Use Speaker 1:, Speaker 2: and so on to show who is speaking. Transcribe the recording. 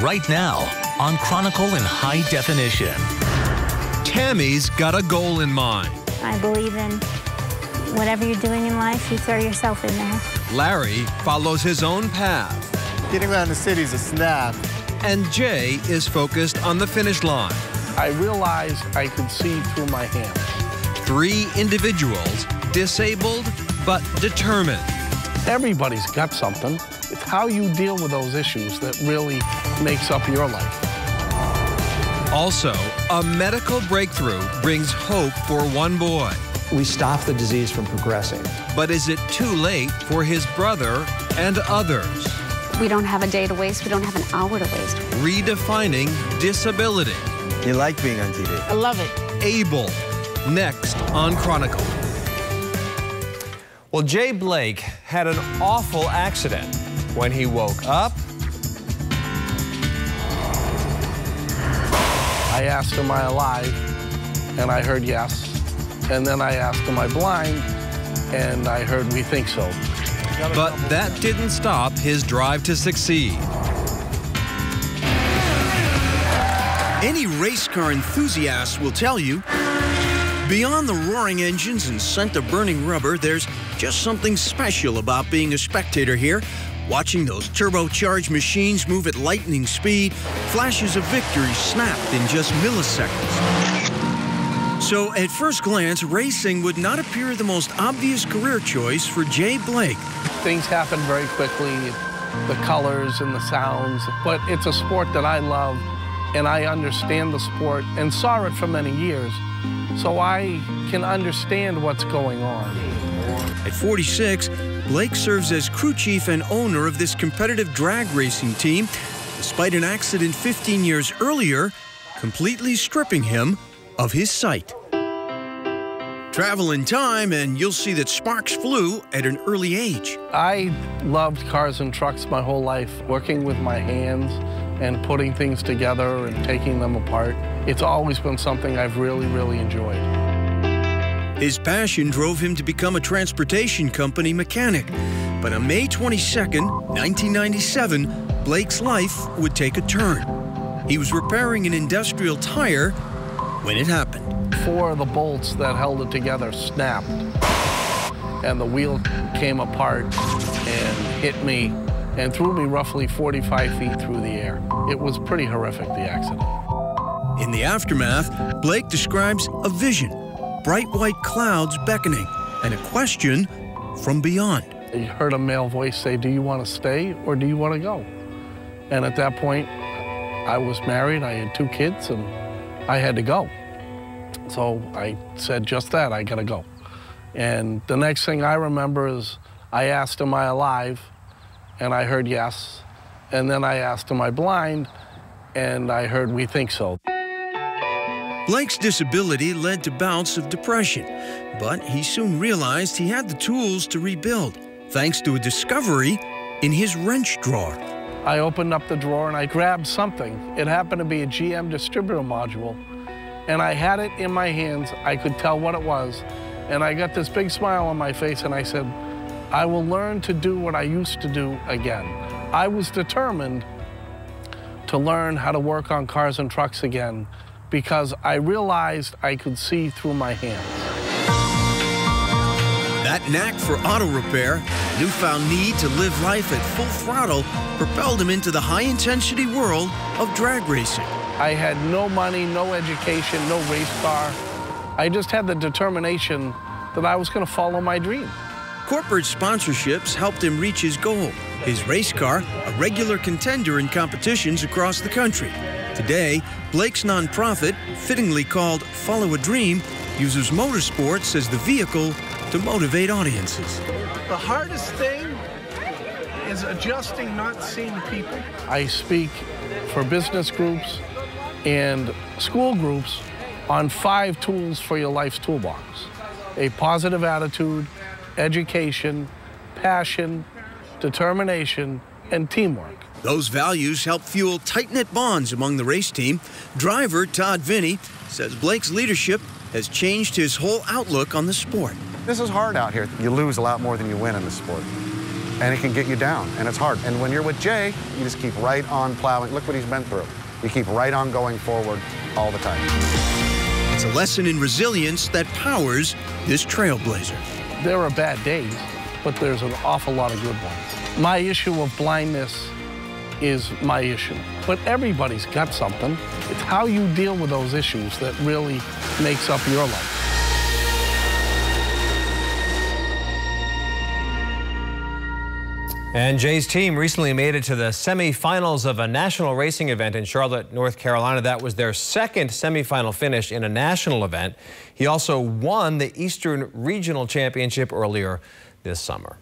Speaker 1: right now on Chronicle in High Definition.
Speaker 2: Tammy's got a goal in mind.
Speaker 3: I believe in whatever you're doing in life, you throw yourself in there.
Speaker 2: Larry follows his own path.
Speaker 4: Getting around the city is a snap.
Speaker 2: And Jay is focused on the finish line.
Speaker 5: I realized I could see through my hands. 3
Speaker 2: individuals, disabled but determined.
Speaker 5: Everybody's got something. It's how you deal with those issues that really makes up your life.
Speaker 2: Also, a medical breakthrough brings hope for one boy.
Speaker 6: We stop the disease from progressing.
Speaker 2: But is it too late for his brother and others?
Speaker 7: We don't have a day to waste. We don't have an hour to waste.
Speaker 2: Redefining disability.
Speaker 4: You like being on TV?
Speaker 8: I love it.
Speaker 2: Able. Next on Chronicle.
Speaker 9: Well, Jay Blake had an awful accident. When he woke up,
Speaker 5: I asked, am I alive? And I heard yes. And then I asked, am I blind? And I heard, we think so.
Speaker 2: But that didn't stop his drive to succeed.
Speaker 10: Any race car enthusiast will tell you, beyond the roaring engines and scent of burning rubber, there's just something special about being a spectator here, watching those turbocharged machines move at lightning speed, flashes of victory snapped in just milliseconds. So, at first glance, racing would not appear the most obvious career choice for Jay Blake.
Speaker 5: Things happen very quickly, the colors and the sounds, but it's a sport that I love, and I understand the sport and saw it for many years, so I can understand what's going on.
Speaker 10: At 46, Blake serves as crew chief and owner of this competitive drag racing team, despite an accident 15 years earlier, completely stripping him of his sight. Travel in time, and you'll see that sparks flew at an early age.
Speaker 5: I loved cars and trucks my whole life, working with my hands and putting things together and taking them apart. It's always been something I've really, really enjoyed.
Speaker 10: His passion drove him to become a transportation company mechanic. But on May 22nd, 1997, Blake's life would take a turn. He was repairing an industrial tire when it happened.
Speaker 5: 4 of the bolts that held it together snapped, and the wheel came apart and hit me and threw me roughly 45 feet through the air. It was pretty horrific, the accident.
Speaker 10: In the aftermath, Blake describes a vision, bright white clouds beckoning, and a question from beyond.
Speaker 5: You heard a male voice say, do you want to stay or do you want to go? And at that point, I was married, I had 2 kids, and I had to go. So I said just that, I gotta go. And the next thing I remember is I asked, am I alive? And I heard yes. And then I asked, am I blind? And I heard, we think so.
Speaker 10: Blake's disability led to bouts of depression, but he soon realized he had the tools to rebuild, thanks to a discovery in his wrench drawer.
Speaker 5: I opened up the drawer and I grabbed something. It happened to be a GM distributor module, and I had it in my hands. I could tell what it was, and I got this big smile on my face, and I said, I will learn to do what I used to do again. I was determined to learn how to work on cars and trucks again because I realized I could see through my hands.
Speaker 10: That knack for auto repair, newfound need to live life at full throttle, propelled him into the high-intensity world of drag racing.
Speaker 5: I had no money, no education, no race car. I just had the determination that I was going to follow my dream.
Speaker 10: Corporate sponsorships helped him reach his goal. His race car, a regular contender in competitions across the country. Today, Blake's nonprofit, fittingly called Follow a Dream, uses motorsports as the vehicle to motivate audiences.
Speaker 5: The hardest thing is adjusting, not seeing people. I speak for business groups and school groups on 5 tools for your life's toolbox. A positive attitude, education, passion, determination, and teamwork.
Speaker 10: Those values help fuel tight-knit bonds among the race team. Driver Todd Vinny says Blake's leadership has changed his whole outlook on the sport.
Speaker 11: This is hard out here. You lose a lot more than you win in the sport.
Speaker 8: and it can get you down, and it's hard. And when you're with Jay, you just keep right on plowing. Look what he's been through. You keep right on going forward all the time.
Speaker 10: It's a lesson in resilience that powers this trailblazer.
Speaker 5: There are bad days, but there's an awful lot of good ones. My issue of blindness is my issue, but everybody's got something. It's how you deal with those issues that really makes up your life.
Speaker 9: And Jay's team recently made it to the semifinals of a national racing event in Charlotte, North Carolina. That was their second semifinal finish in a national event. He also won the Eastern Regional Championship earlier this summer.